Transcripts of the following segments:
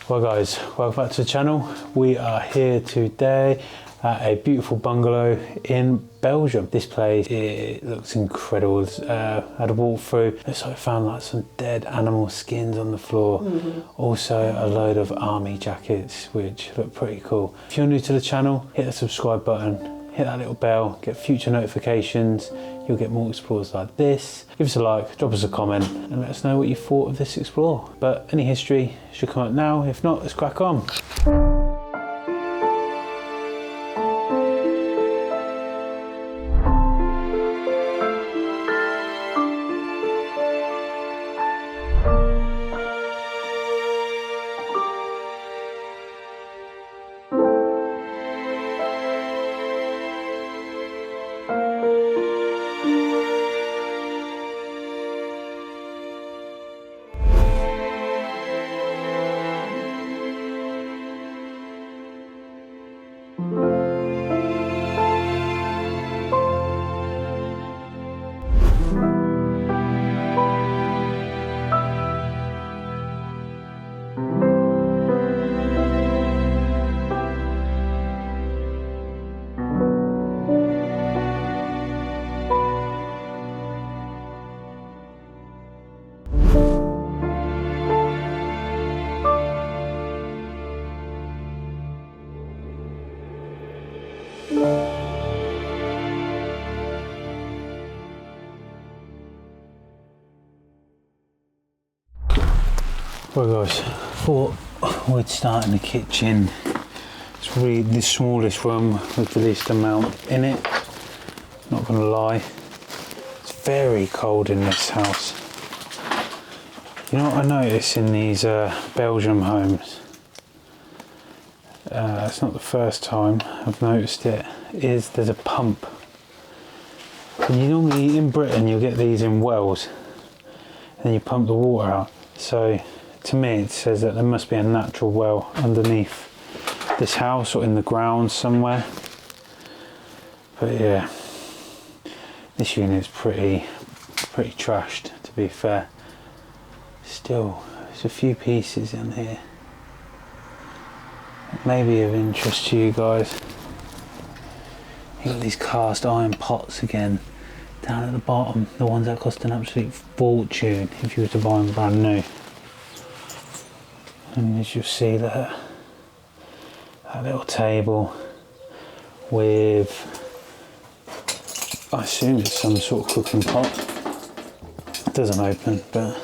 Well guys, welcome back to the channel. We are here today at a beautiful bungalow in Belgium. This place, it looks incredible. I had a walk through. Looks like I found like some dead animal skins on the floor. Also a load of army jackets, which look pretty cool. If you're new to the channel, hit the subscribe button, hit that little bell, get future notifications. You'll get more explores like this. Give us a like, drop us a comment, and let us know what you thought of this explore. But any history should come up now. If not, let's crack on. Well guys, thought we'd start in the kitchen. It's probably the smallest room with the least amount in it, not gonna lie. It's very cold in this house. You know what I notice in these Belgian homes, it's not the first time I've noticed it, is there's a pump. And you normally, in Britain, you'll get these in wells, and then you pump the water out. So to me it says that there must be a natural well underneath this house or in the ground somewhere. But yeah, this unit's pretty trashed, to be fair. Still, there's a few pieces in here that may be of interest to you guys. You've got these cast iron pots again down at the bottom, the ones that cost an absolute fortune if you were to buy them brand new. And as you'll see that little table with, I assume it's some sort of cooking pot. It doesn't open, but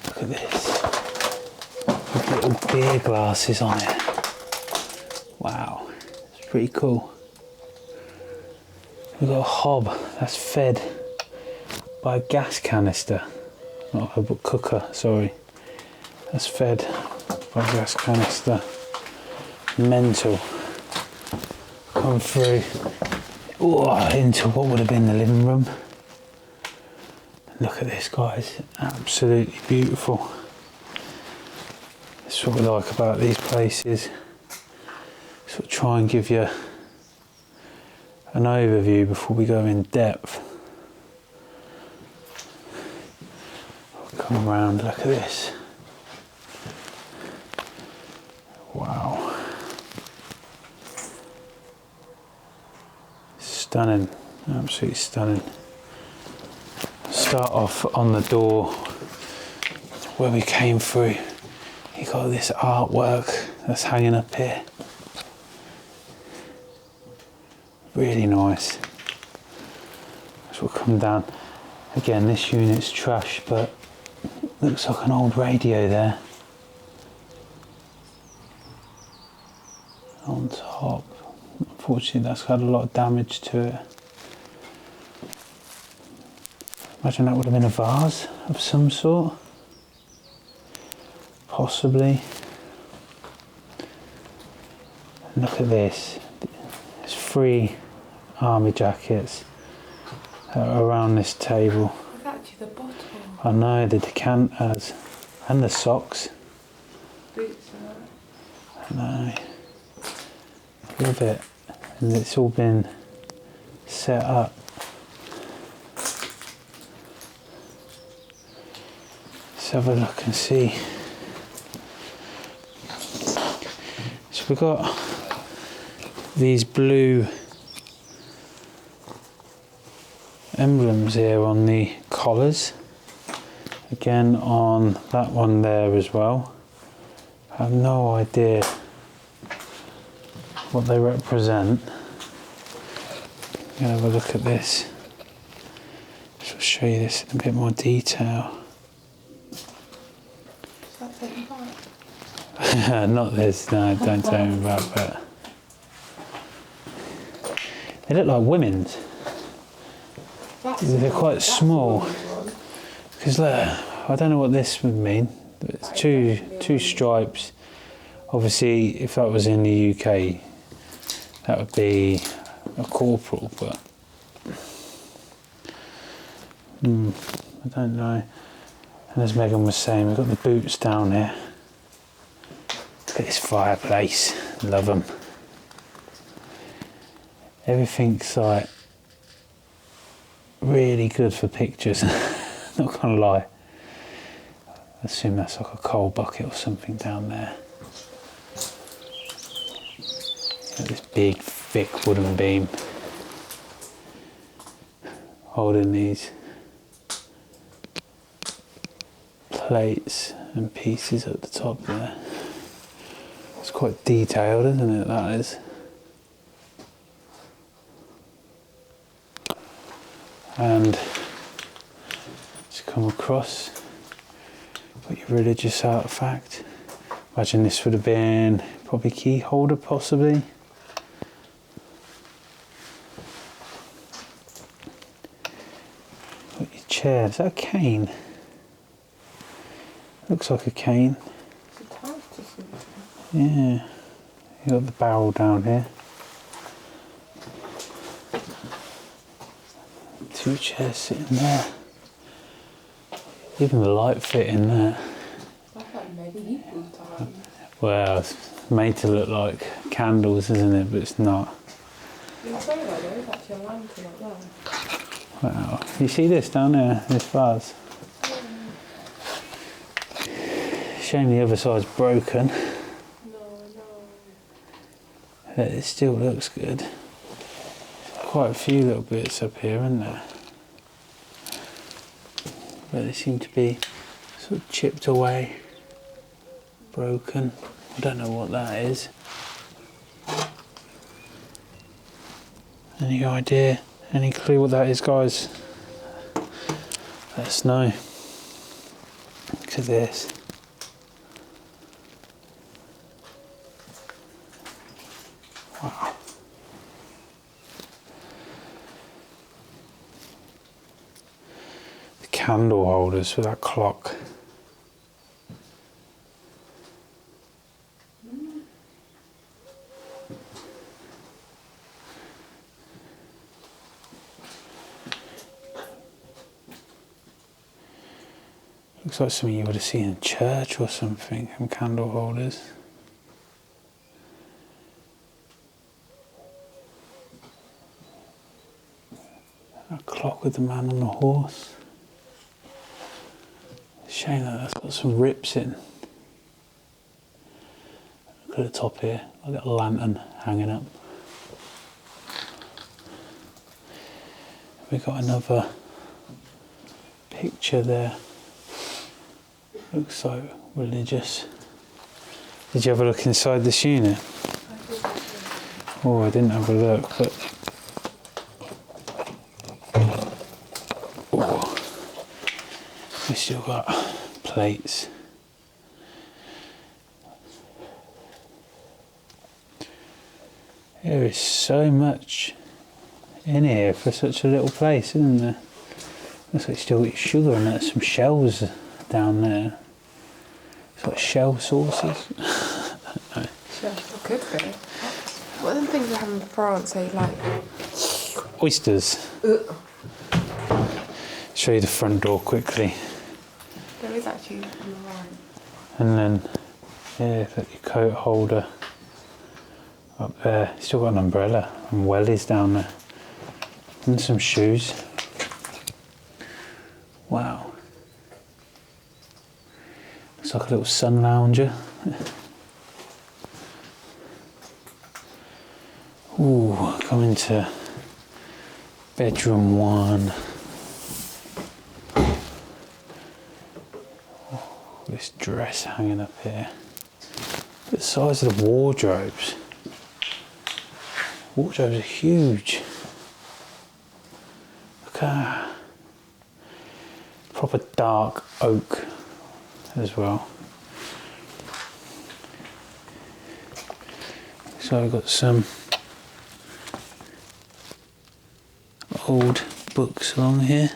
look at this. With little beer glasses on it. Wow, it's pretty cool. We've got a hob that's fed by a gas canister, not a cooker, sorry. That's fed by a gas canister. Mental. Come through into what would have been the living room. Look at this, guys, absolutely beautiful. That's what we like about these places. Sort of try and give you an overview before we go in depth. Come around, look at this. Wow. Stunning, absolutely stunning. Start off on the door where we came through. You got this artwork that's hanging up here. Really nice. So we'll come down. Again, this unit's trash, but looks like an old radio there. On top. Unfortunately, that's had a lot of damage to it. Imagine that would have been a vase of some sort. Possibly. Look at this. There's 3 army jackets around this table. Look actually the bottle. I know, the decanters and the socks. Boots and that. I know. Love it. And it's all been set up. Let's have a look and see So we've got these blue emblems here on the collars. Again on that one there as well. I have no idea what they represent. I'm going to have a look at this. So I'll show you this in a bit more detail. Is that taken part? Not this, no, don't tell me about that. They look like women's. They're quite small. Because I don't know what this would mean. It's two stripes. Obviously, if that was in the UK, that would be a corporal, but I don't know. And as Megan was saying, we've got the boots down here. Look at this fireplace. Love them. Everything's like really good for pictures. Not gonna lie. I assume that's like a coal bucket or something down there. Got this big, thick wooden beam holding these plates and pieces at the top there. It's quite detailed, isn't it? That is. And to come across, got your religious artifact. Imagine this would have been probably key holder, possibly. Got your chair. Is that a cane? Looks like a cane. Yeah. You got the barrel down here. Two chairs sitting there. Even the light fit in there. Well, it's made to look like candles, isn't it? But it's not. You say that there is actually a lantern up there. Wow. You see this down there? This vase? Shame the other side's broken. But it still looks good. Quite a few little bits up here, isn't there? But they seem to be sort of chipped away, broken. I don't know what that is. Any idea? Any clue what that is, guys? Let us know. Look at this. Wow. The candle holders for that clock. Looks like something you would have seen in church or something, from candle holders. A clock with the man on the horse. Shame that that's got some rips in. Look at the top here, I've got a lantern hanging up. We've got another picture there. Looks so religious. Did you have a look inside this unit? Oh, I didn't have a look, but oh, we still got plates. There is so much in here for such a little place, isn't there? Looks like you still got sugar and there's some shells down there. It's like shell sauces. No. Sure, could be. What are them things they have in France, they like? Oysters. Show you the front door quickly. There is actually on the right. And then, yeah, got your coat holder up there. Still got an umbrella and wellies down there. And some shoes. Wow. Looks like a little sun lounger. Ooh, coming to bedroom 1. Oh, this dress hanging up here. The size of the wardrobes. Wardrobes are huge. Look at that. Proper dark oak as well. So I've got some old books along here.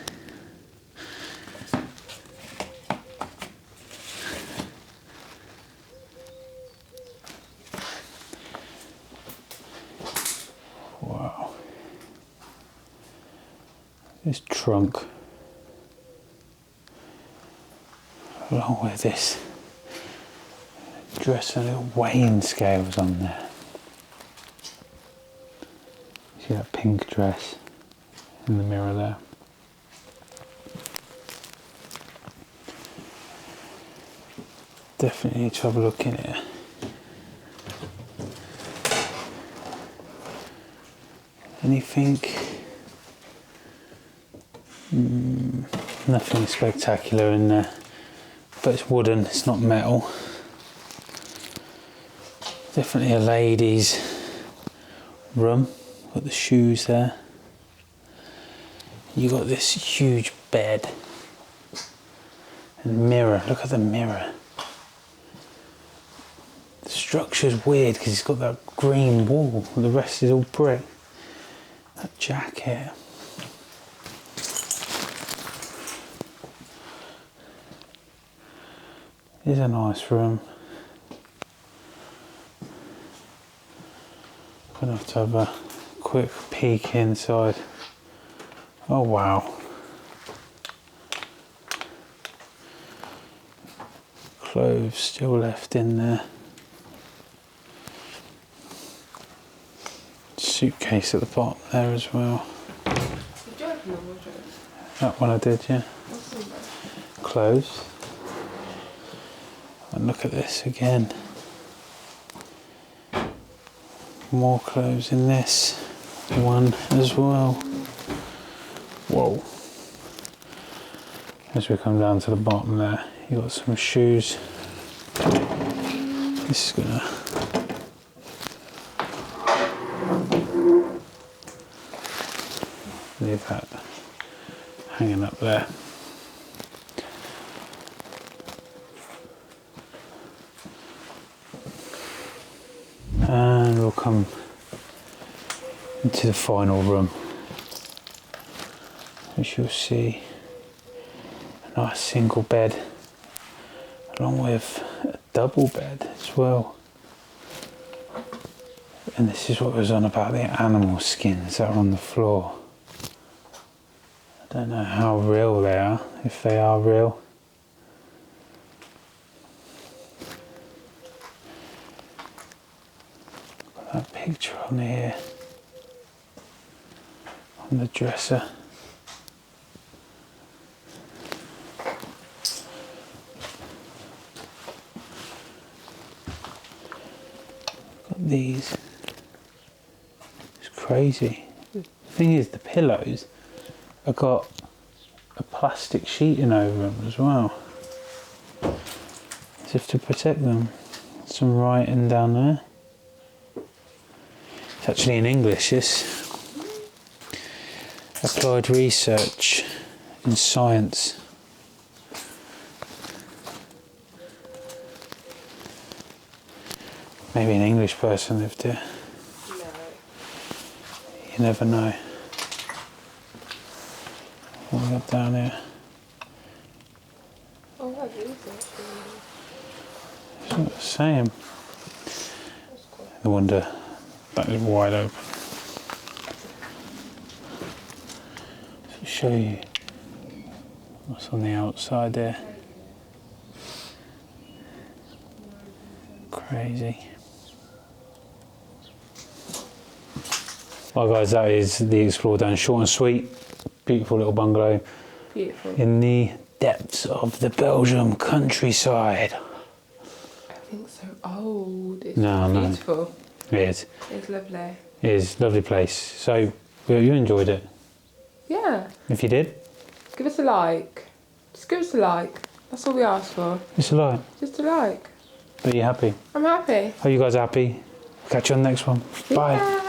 Wow. This trunk, along with this dress and little weighing scales on there. See that pink dress in the mirror there. Definitely need to have a look in here. Anything? Nothing spectacular in there, but it's wooden, it's not metal. Definitely a lady's room. Got the shoes there. You got this huge bed and mirror. Look at the mirror. The structure's weird because it's got that green wall. The rest is all brick. That jacket. It's a nice room. Gonna have to have a quick peek inside. Oh wow. Clothes still left in there. Suitcase at the bottom there as well. Did you open the wardrobe? That one I did, yeah. What's in there? Clothes. And look at this again. More clothes in this one as well. Whoa. As we come down to the bottom there, you got some shoes. This is gonna leave that hanging up there. And we'll come into the final room, as you'll see, a nice single bed along with a double bed as well. And this is what was on about the animal skins that are on the floor. I don't know how real they are, if they are real. Got that picture on here, on the dresser. Got these. It's crazy. The thing is, the pillows have got a plastic sheeting over them as well, as if to protect them. Some writing down there. It's actually in English, this. Applied research in science. Maybe an English person lived here. No. You never know. What we got down here? Oh, that is actually. That's what it's saying. That's cool. No wonder that is wide open. To show you what's on the outside there. Crazy. Well guys, that is the explore done. Short and sweet. Beautiful little bungalow. Beautiful. In the depths of the Belgian countryside. I think so. Oh, it's No, no. beautiful. It is. It's lovely. It is a lovely place. So you enjoyed it. Yeah. If you did, Give us a like. Just give us a like. That's all we ask for. it's a like. Just a like. But you're happy. I'm happy. Hope you guys are happy. Catch you on the next one. Bye. Yeah.